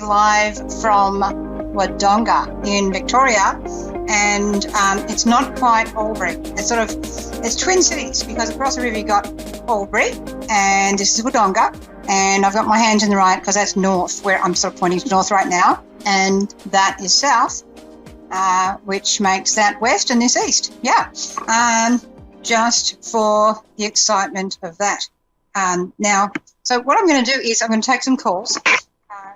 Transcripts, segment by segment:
live from Wodonga in Victoria, and it's not quite Albury. It's Twin Cities, because across the river you got Albury, and this is Wodonga, and I've got my hands in the right because that's north, where I'm sort of pointing to north right now, and that is south, which makes that west and this east. Yeah, just for the excitement of that. Now, so what I'm going to do is I'm going to take some calls.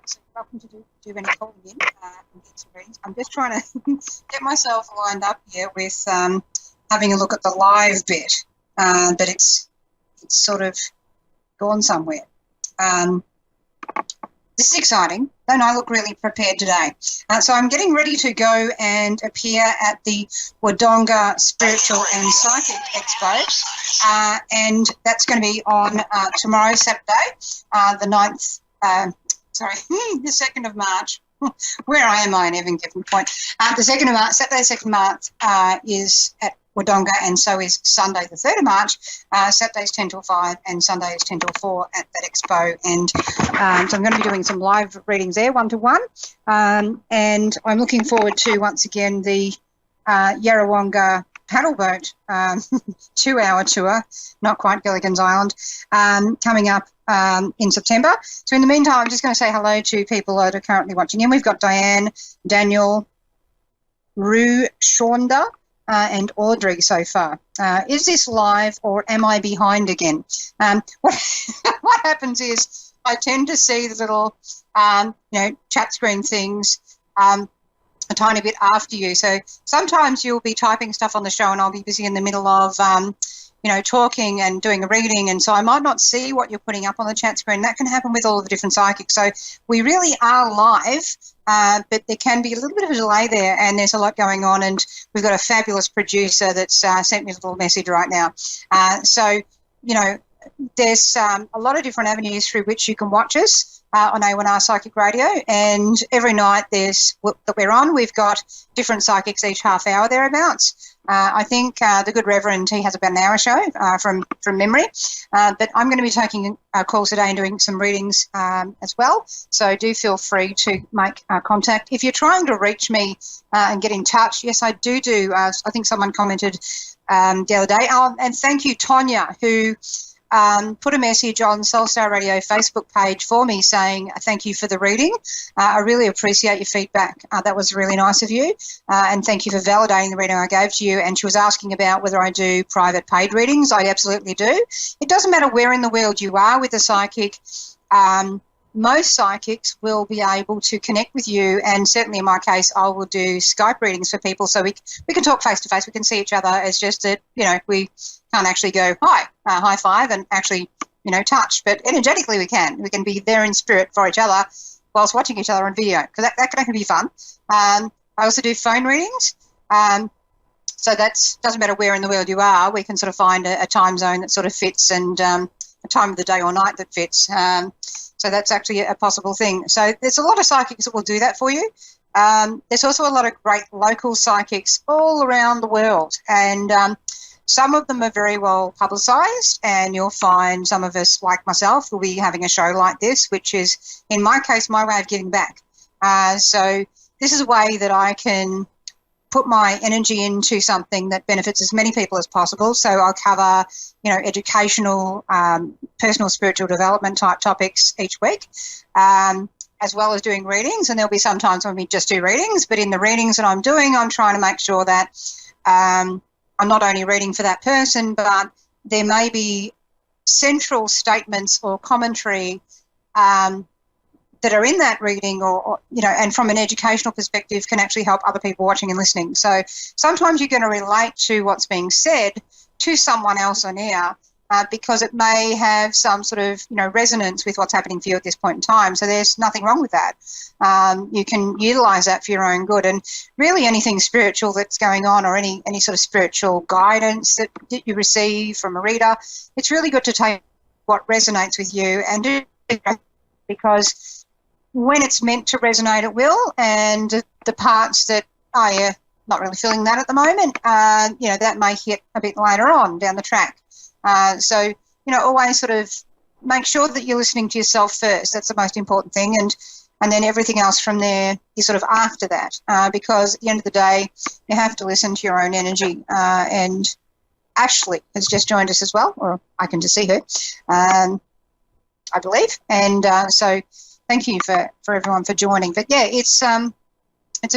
So welcome to do any calling in and get some readings. I'm just trying to get myself lined up here with having a look at the live bit, but it's sort of gone somewhere. This is exciting. Don't I look really prepared today? So I'm getting ready to go and appear at the Wodonga Spiritual and Psychic Expo, and that's going to be on tomorrow, Saturday, the 9th, the 2nd of March. Where am I in every given point? The 2nd of March, Saturday, 2nd of March is at Wodonga, and so is Sunday, the 3rd of March. Saturday's 10 till 5 and Sunday is 10 till 4 at that expo. And so I'm going to be doing some live readings there, one-to-one. And I'm looking forward to, once again, the Yarrawonga paddle boat 2-hour tour, not quite Gilligan's Island, coming up in September. So in the meantime, I'm just going to say hello to people that are currently watching in. We've got Diane, Daniel, Rue, Shonda, and Audrey so far. Is this live or am I behind again? What happens is I tend to see the little, chat screen things a tiny bit after you. So sometimes you'll be typing stuff on the show and I'll be busy in the middle of, talking and doing a reading, and so I might not see what you're putting up on the chat screen. That can happen with all of the different psychics. So we really are live, but there can be a little bit of a delay there, and there's a lot going on, and we've got a fabulous producer that's sent me a little message right now. There's a lot of different avenues through which you can watch us on A1R Psychic Radio, and every night that we're on, we've got different psychics each half hour thereabouts. I think the good Reverend, he has about an hour show from memory, but I'm going to be taking calls today and doing some readings as well, so do feel free to make contact. If you're trying to reach me and get in touch, yes, I do. I think someone commented the other day, and thank you, Tonya, who put a message on Soulstar Radio Facebook page for me saying thank you for the reading. I really appreciate your feedback. That was really nice of you, and thank you for validating the reading I gave to you. And she was asking about whether I do private paid readings. I absolutely do. It doesn't matter where in the world you are with a psychic. Most psychics will be able to connect with you, and certainly in my case I will do Skype readings for people, so we can talk face to face, we can see each other. It's just that we can't actually go high five and actually touch, but energetically we can be there in spirit for each other whilst watching each other on video, because that can actually be fun. I also do phone readings, so that doesn't matter where in the world you are, we can sort of find a time zone that sort of fits, and a time of the day or night that fits. So that's actually a possible thing. So there's a lot of psychics that will do that for you. There's also a lot of great local psychics all around the world, and some of them are very well publicised, and you'll find some of us, like myself, will be having a show like this, which is, in my case, my way of giving back. So this is a way that I can put my energy into something that benefits as many people as possible. So I'll cover, educational, personal, spiritual development type topics each week, as well as doing readings. And there'll be some times when we just do readings, but in the readings that I'm doing, I'm trying to make sure that I'm not only reading for that person, but there may be central statements or commentary that are in that reading, or and from an educational perspective can actually help other people watching and listening. So sometimes you're going to relate to what's being said to someone else on air because it may have some sort of, resonance with what's happening for you at this point in time. So there's nothing wrong with that. You can utilise that for your own good. And really anything spiritual that's going on, or any sort of spiritual guidance that you receive from a reader, it's really good to take what resonates with you and do it, because when it's meant to resonate, it will, and the parts that you're not really feeling that at the moment, that may hit a bit later on down the track. So always sort of make sure that you're listening to yourself first. That's the most important thing. And and then everything else from there is sort of after that, because at the end of the day, you have to listen to your own energy. And Ashley has just joined us as well, or I can just see her, I believe. And so thank you for everyone for joining. But yeah, it's a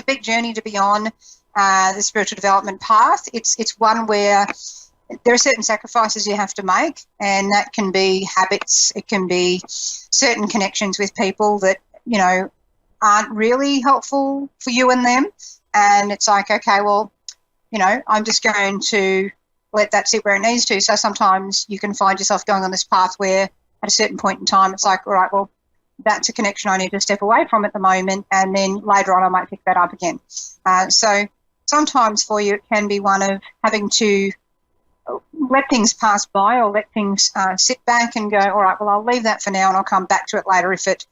big journey to be on, the spiritual development path. It's one where there are certain sacrifices you have to make, and that can be habits. It can be certain connections with people that, aren't really helpful for you and them. And it's like, okay, well, I'm just going to let that sit where it needs to. So sometimes you can find yourself going on this path where at a certain point in time, it's like, all right, well, that's a connection I need to step away from at the moment, and then later on I might pick that up again. So sometimes for you it can be one of having to let things pass by, or let things sit back and go, all right, well, I'll leave that for now and I'll come back to it later if it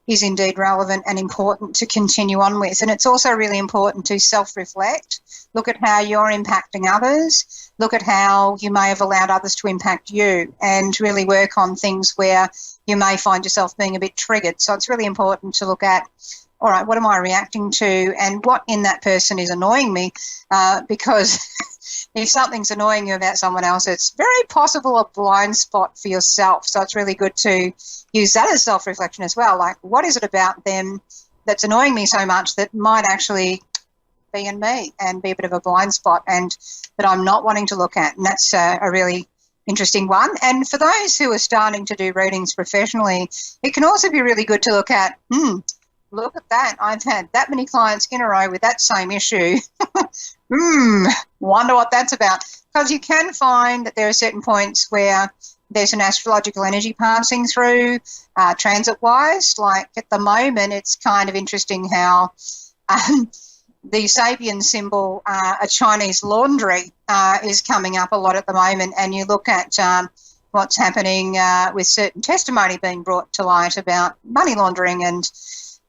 is indeed relevant and important to continue on with. And it's also really important to self-reflect, look at how you're impacting others, look at how you may have allowed others to impact you, and really work on things where you may find yourself being a bit triggered. So it's really important to look at, all right, what am I reacting to, and what in that person is annoying me, because if something's annoying you about someone else, it's very possible a blind spot for yourself. So it's really good to use that as self-reflection as well. Like, what is it about them that's annoying me so much that might actually be in me and be a bit of a blind spot, and that I'm not wanting to look at? And that's a really interesting one. And for those who are starting to do readings professionally, it can also be really good to look at, look at that. I've had that many clients in a row with that same issue. Wonder what that's about. Because you can find that there are certain points where there's an astrological energy passing through, transit-wise. Like at the moment, it's kind of interesting how the Sabian symbol, a Chinese laundry, is coming up a lot at the moment. And you look at what's happening with certain testimony being brought to light about money laundering and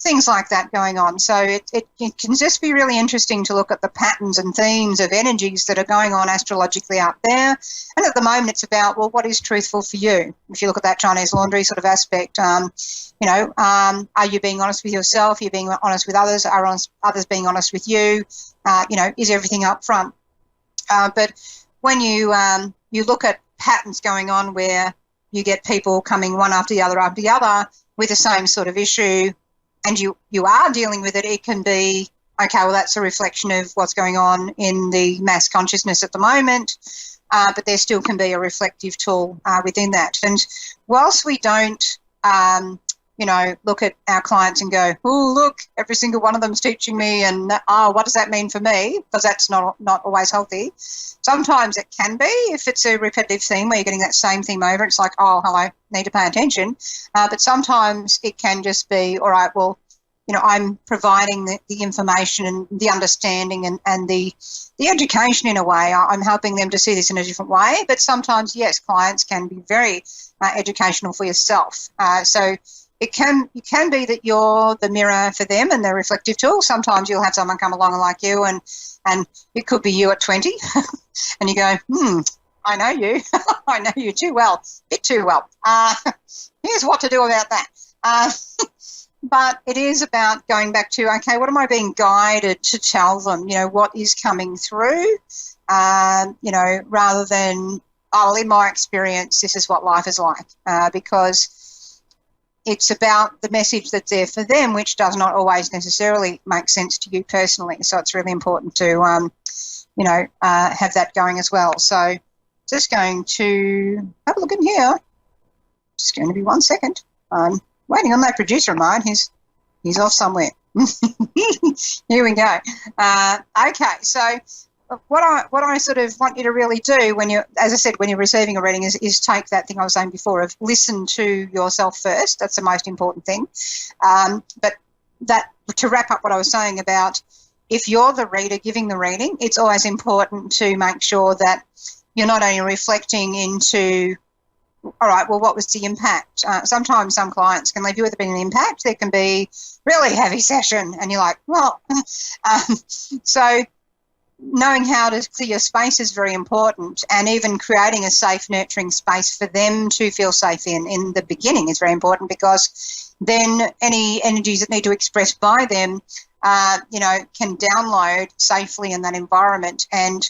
things like that going on. So it can just be really interesting to look at the patterns and themes of energies that are going on astrologically out there. And at the moment it's about, well, what is truthful for you? If you look at that Chinese laundry sort of aspect, are you being honest with yourself? Are you being honest with others? Are others being honest with you? Is everything up front? But when you look at patterns going on where you get people coming one after the other with the same sort of issue, and you are dealing with it, it can be, okay, well, that's a reflection of what's going on in the mass consciousness at the moment, but there still can be a reflective tool within that. And whilst we don't, look at our clients and go, oh, look, every single one of them is teaching me, and, what does that mean for me? Because that's not always healthy. Sometimes it can be, if it's a repetitive theme where you're getting that same theme over, it's like, oh, hello, need to pay attention. But sometimes it can just be, all right, well, I'm providing the information and the understanding and the education in a way. I'm helping them to see this in a different way. But sometimes, yes, clients can be very educational for yourself. So it can be that you're the mirror for them and the reflective tool. Sometimes you'll have someone come along and like you, and it could be you at 20, and you go, I know you. I know you too well, bit too well. Here's what to do about that. But it is about going back to, okay, what am I being guided to tell them? What is coming through? Rather than, oh, well, in my experience, this is what life is like, because it's about the message that's there for them, which does not always necessarily make sense to you personally. So it's really important to, have that going as well. So just going to have a look in here. Just going to be 1 second. I'm waiting on that producer of mine. He's off somewhere. Here we go. Okay, so what I sort of want you to really do when you're receiving a reading is take that thing I was saying before of listen to yourself first. That's the most important thing. But that, to wrap up what I was saying about, if you're the reader giving the reading, it's always important to make sure that you're not only reflecting into, all right, well, what was the impact? Sometimes some clients can leave you with a bit of an impact. There can be really heavy session and you're like, well, so knowing how to clear your space is very important, and even creating a safe, nurturing space for them to feel safe in the beginning is very important, because then any energies that need to express by them, can download safely in that environment. And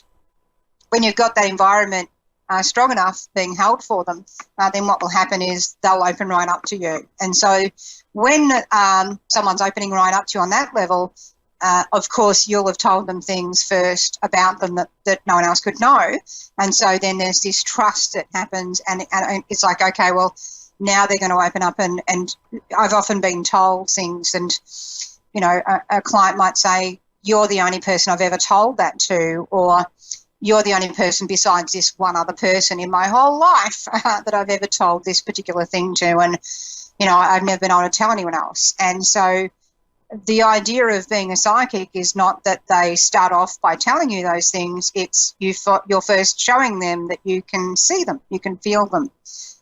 when you've got that environment strong enough being held for them, then what will happen is they'll open right up to you. And so when someone's opening right up to you on that level, of course, you'll have told them things first about them that no one else could know. And so then there's this trust that happens, and it's like, okay, well, now they're going to open up. And I've often been told things, and, a client might say, you're the only person I've ever told that to, or you're the only person besides this one other person in my whole life that I've ever told this particular thing to. And, I've never been able to tell anyone else. And so the idea of being a psychic is not that they start off by telling you those things. It's you're first showing them that you can see them, you can feel them,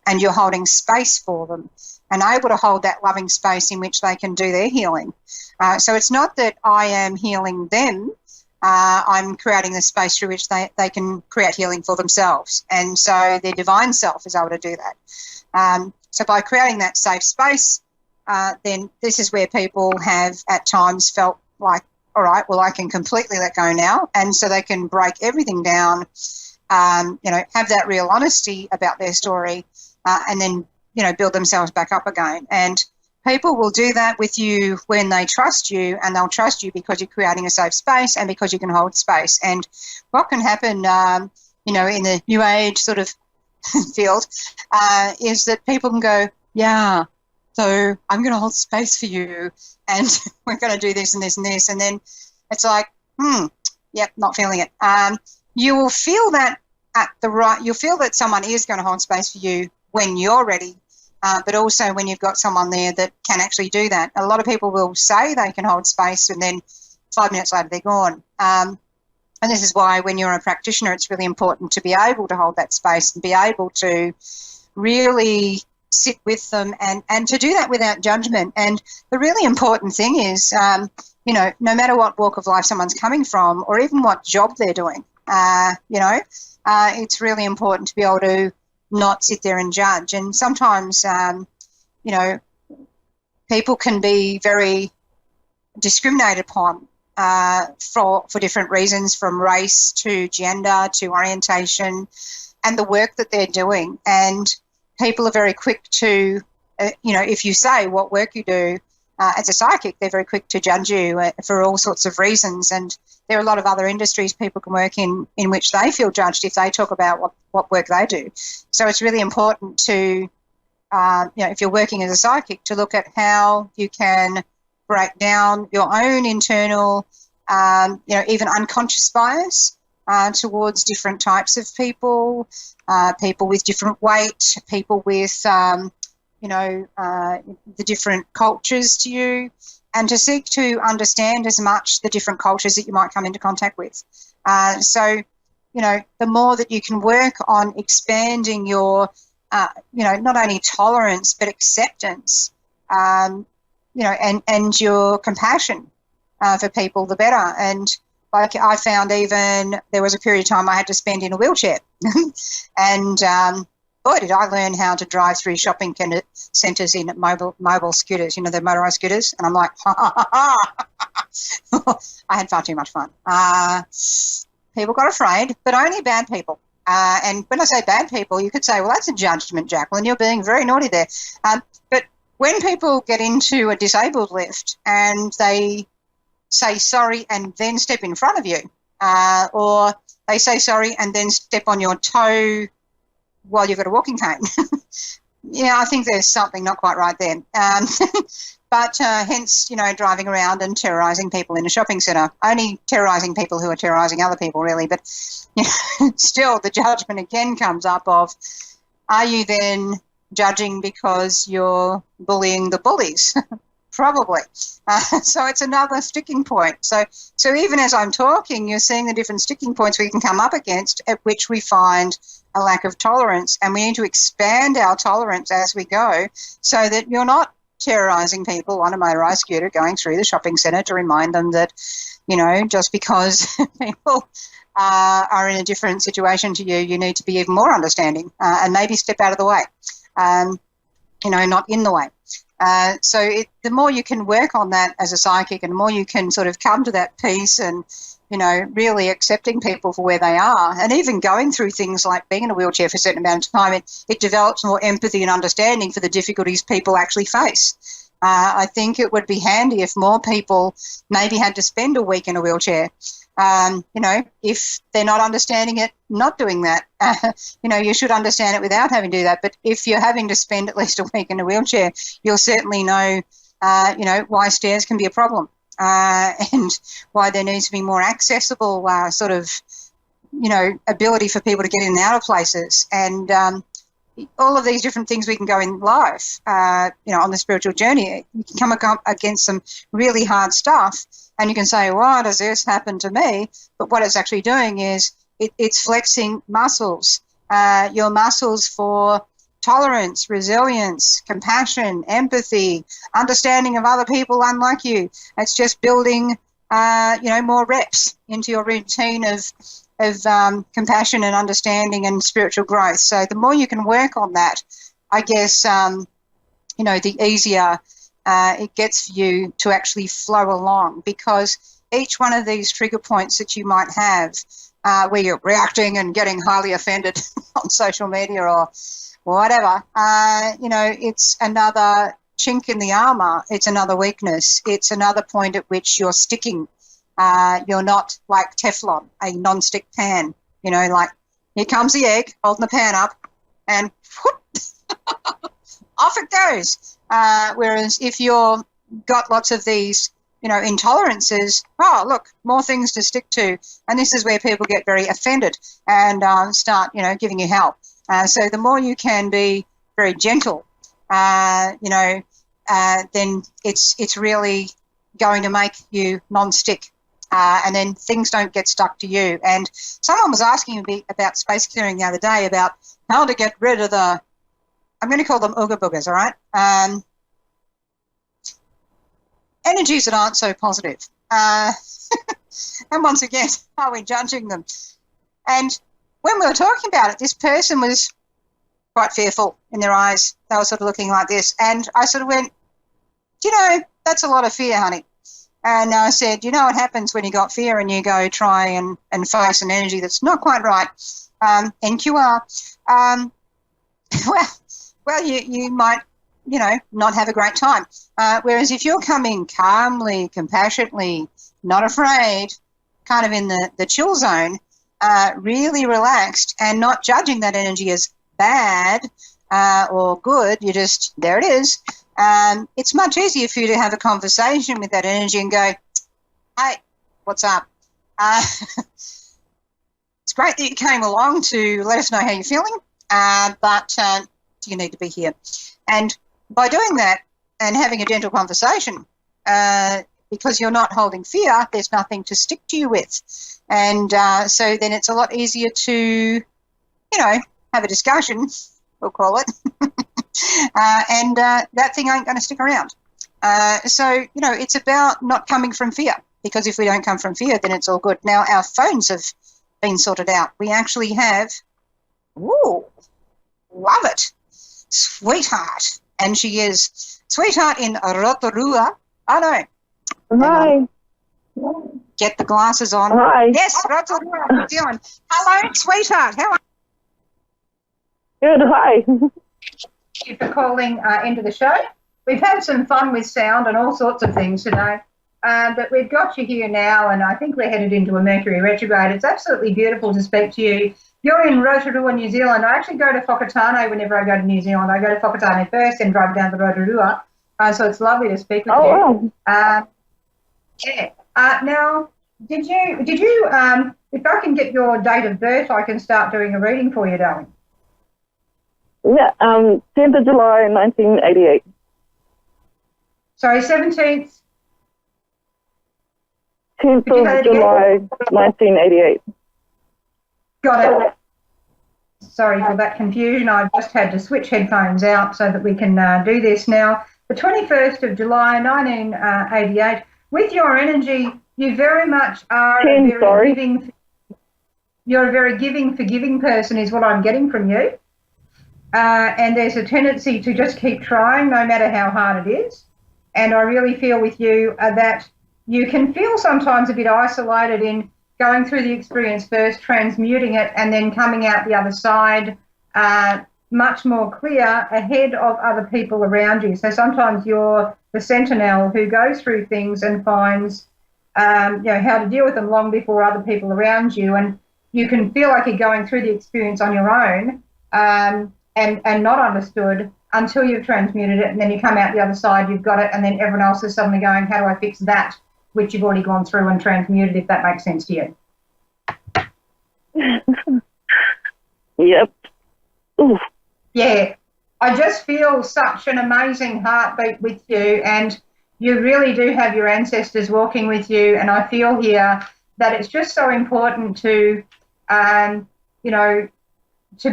and you're holding space for them and able to hold that loving space in which they can do their healing. So it's not that I am healing them. I'm creating the space through which they can create healing for themselves. And so their divine self is able to do that. So by creating that safe space, then this is where people have at times felt like, all right, well, I can completely let go now. And so they can break everything down, have that real honesty about their story, and then, build themselves back up again. And people will do that with you when they trust you, and they'll trust you because you're creating a safe space and because you can hold space. And what can happen, in the New Age sort of field, is that people can go, yeah, so I'm going to hold space for you, and we're going to do this and this and this. And then it's like, yep, not feeling it. You will feel that you'll feel that someone is going to hold space for you when you're ready, but also when you've got someone there that can actually do that. A lot of people will say they can hold space, and then 5 minutes later they're gone. And this is why when you're a practitioner, it's really important to be able to hold that space and be able to really sit with them and to do that without judgment. And the really important thing is, no matter what walk of life someone's coming from or even what job they're doing, it's really important to be able to not sit there and judge. And sometimes, people can be very discriminated upon for different reasons, from race to gender to orientation and the work that they're doing. And people are very quick to, if you say what work you do as a psychic, they're very quick to judge you for all sorts of reasons. And there are a lot of other industries people can work in which they feel judged if they talk about what work they do. So it's really important to, if you're working as a psychic, to look at how you can break down your own internal, even unconscious bias towards different types of people, people with different weight, people with, the different cultures to you, and to seek to understand as much the different cultures that you might come into contact with. So, the more that you can work on expanding your, not only tolerance but acceptance, and your compassion for people, the better. And like I found, even there was a period of time I had to spend in a wheelchair, and boy, did I learn how to drive through shopping centres in mobile scooters, the motorised scooters. And I'm like, I had far too much fun. People got afraid, but only bad people. And when I say bad people, you could say, well, that's a judgment, Jacqueline. You're being very naughty there. But when people get into a disabled lift and they say sorry and then step in front of you, or they say sorry and then step on your toe while you've got a walking cane. I think there's something not quite right there. But hence, driving around and terrorising people in a shopping centre, only terrorising people who are terrorising other people, really. But still, the judgment again comes up of, are you then judging because you're bullying the bullies? Probably. So it's another sticking point. So even as I'm talking, you're seeing the different sticking points we can come up against, at which we find a lack of tolerance, and we need to expand our tolerance as we go, so that you're not terrorising people on a motorised scooter going through the shopping centre to remind them that, you know, just because people are in a different situation to you, you need to be even more understanding and maybe step out of the way, you know, not in the way. So the more you can work on that as a psychic and the more you can sort of come to that peace and, you know, really accepting people for where they are and even going through things like being in a wheelchair for a certain amount of time, it develops more empathy and understanding for the difficulties people actually face. I think it would be handy if more people maybe had to spend a week in a wheelchair. You know, if they're not understanding it, not doing that. You know, you should understand it without having to do that. But if you're having to spend at least a week in a wheelchair, you'll certainly know, you know, why stairs can be a problem and why there needs to be more accessible sort of, you know, ability for people to get in and out of places. And all of these different things we can go in life, you know, on the spiritual journey. You can come against some really hard stuff and you can say, why does this happen to me? But what it's actually doing is it's flexing muscles, your muscles for tolerance, resilience, compassion, empathy, understanding of other people unlike you. It's just building, you know, more reps into your routine of compassion and understanding and spiritual growth. So the more you can work on that, I guess, you know, the easier it gets for you to actually flow along, because each one of these trigger points that you might have where you're reacting and getting highly offended on social media or whatever, you know, it's another chink in the armour. It's another weakness. It's another point at which you're sticking. You're not like Teflon, a non-stick pan. You know, like here comes the egg, holding the pan up, and whoop, off it goes. Whereas if you've got lots of these, you know, intolerances, oh, look, more things to stick to. And this is where people get very offended and start, you know, giving you hell. So the more you can be very gentle, you know, then it's really going to make you non-stick. And then things don't get stuck to you. And someone was asking me about space clearing the other day about how to get rid of the, I'm going to call them ooga boogers, all right? Energies that aren't so positive. And once again, are we judging them? And when we were talking about it, this person was quite fearful in their eyes. They were sort of looking like this. And I sort of went, do you know, that's a lot of fear, honey. And I said, you know what happens when you got fear and you go try and face an energy that's not quite right? NQR. Well, you might, you know, not have a great time. Whereas if you're coming calmly, compassionately, not afraid, kind of in the chill zone, really relaxed and not judging that energy as bad or good, you just, there it is. It's much easier for you to have a conversation with that energy and go, hey, what's up? It's great that you came along to let us know how you're feeling, but you need to be here. And by doing that and having a gentle conversation, because you're not holding fear, there's nothing to stick to you with. And so then it's a lot easier to, you know, have a discussion, we'll call it, and that thing ain't going to stick around. So, you know, it's about not coming from fear, because if we don't come from fear, then it's all good. Now, our phones have been sorted out. We actually have, ooh, love it, Sweetheart. And she is Sweetheart in Rotorua. Oh, no. Hi. Get the glasses on. Hi. Yes, Rotorua, New Zealand. Hello, Sweetheart. How are you? Good, hi. Thank you for calling into the show. We've had some fun with sound and all sorts of things today, but we've got you here now, and I think we're headed into a Mercury retrograde. It's absolutely beautiful to speak to you. You're in Rotorua, New Zealand. I actually go to Whakatane whenever I go to New Zealand. I go to Whakatane first and drive down to Rotorua, so it's lovely to speak with you. Wow. Yeah. Now, did you? If I can get your date of birth, I can start doing a reading for you, darling. Yeah, 10th of July, 1988. Sorry, 17th. 10th of July, 1988. Got it. Sorry for that confusion. I just had to switch headphones out so that we can do this now. the 21st of July, 1988. With your energy, you very much are you're a very giving, forgiving person is what I'm getting from you. And there's a tendency to just keep trying no matter how hard it is. And I really feel with you that you can feel sometimes a bit isolated in going through the experience first, transmuting it, and then coming out the other side much more clear ahead of other people around you. So sometimes you're the sentinel who goes through things and finds how to deal with them long before other people around you. And you can feel like you're going through the experience on your own and not understood until you've transmuted it, and then you come out the other side, you've got it, and then everyone else is suddenly going, how do I fix that, which you've already gone through and transmuted, if that makes sense to you. Yep. Ooh. Yeah. I just feel such an amazing heartbeat with you, and you really do have your ancestors walking with you, and I feel here that it's just so important to, to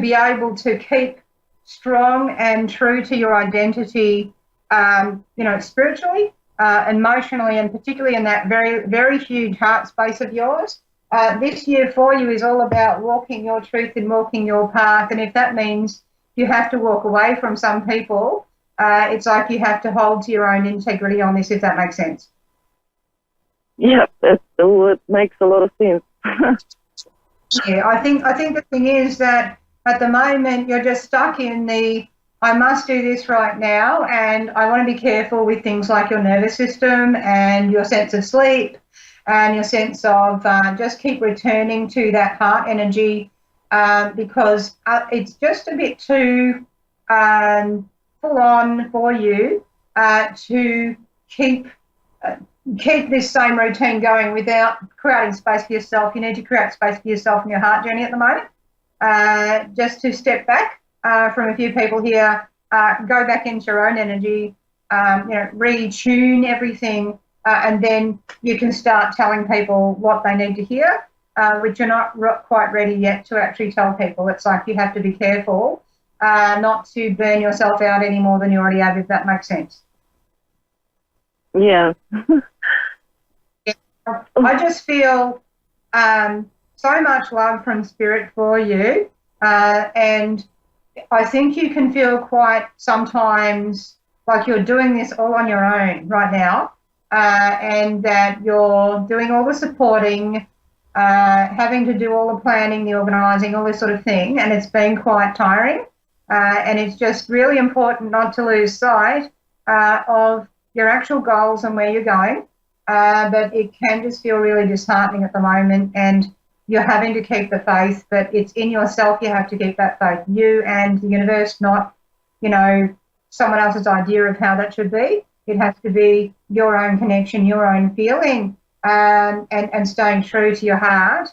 be able to keep strong and true to your identity, spiritually, emotionally, and particularly in that very, very huge heart space of yours. This year for you is all about walking your truth and walking your path. And if that means you have to walk away from some people, it's like you have to hold to your own integrity on this, if that makes sense. Yeah, it makes a lot of sense. Yeah, I think the thing is that at the moment you're just stuck in the I must do this right now, and I want to be careful with things like your nervous system and your sense of sleep and your sense of just keep returning to that heart energy because it's just a bit too full on for you to keep this same routine going without creating space for yourself. You need to create space for yourself in your heart journey at the moment. Just to step back from a few people here, go back into your own energy, retune everything, and then you can start telling people what they need to hear, which you're not quite ready yet to actually tell people. It's like you have to be careful not to burn yourself out any more than you already have, if that makes sense. Yeah. I just feel so much love from Spirit for you, and I think you can feel quite sometimes like you're doing this all on your own right now, and that you're doing all the supporting, having to do all the planning, the organising, all this sort of thing, and it's been quite tiring, and it's just really important not to lose sight of your actual goals and where you're going. But it can just feel really disheartening at the moment, and you're having to keep the faith, but it's in yourself you have to keep that faith, you and the universe, not, someone else's idea of how that should be. It has to be your own connection, your own feeling, and staying true to your heart,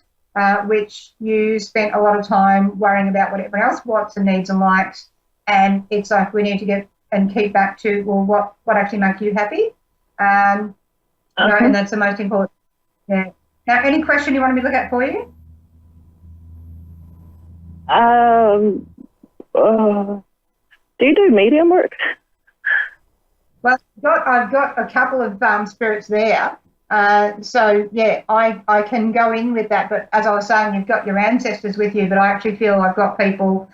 which you spent a lot of time worrying about what everyone else wants and needs and likes, and it's like we need to get and keep back to, well, what actually makes you happy. And that's the most important. Yeah. Now, any question you want me to look at for you? Do you do medium work? Well, I've got a couple of spirits there. So, yeah, I can go in with that. But as I was saying, you've got your ancestors with you, but I actually feel I've got people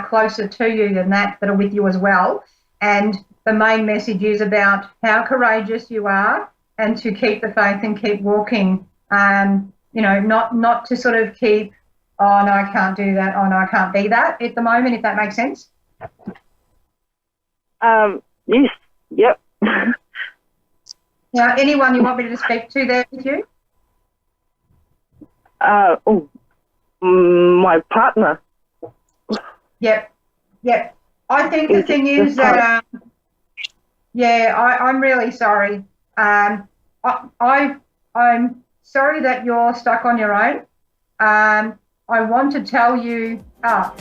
closer to you than that are with you as well. And the main message is about how courageous you are, and to keep the faith and keep walking, not to sort of keep, oh, no, I can't do that, oh, no, I can't be that at the moment, if that makes sense. Yes, yep. Now, anyone you want me to speak to there with you? My partner. Yep. I think the thing is that, I'm really sorry. I'm sorry that you're stuck on your own. I want to tell you, I'm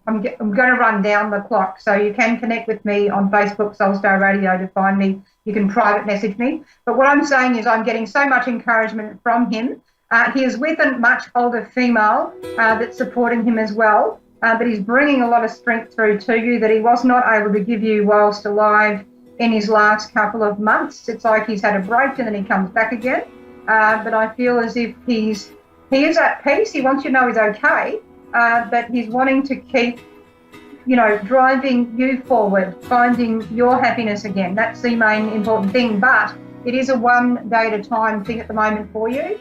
going to run down the clock, so you can connect with me on Facebook, Soulstar Radio, to find me. You can private message me. But what I'm saying is I'm getting so much encouragement from him. He is with a much older female that's supporting him as well, but he's bringing a lot of strength through to you that he was not able to give you whilst alive in his last couple of months. It's like he's had a break and then he comes back again. But I feel as if he is at peace. He wants you to know he's okay, but he's wanting to keep, driving you forward, finding your happiness again. That's the main important thing. But it is a one day at a time thing at the moment for you.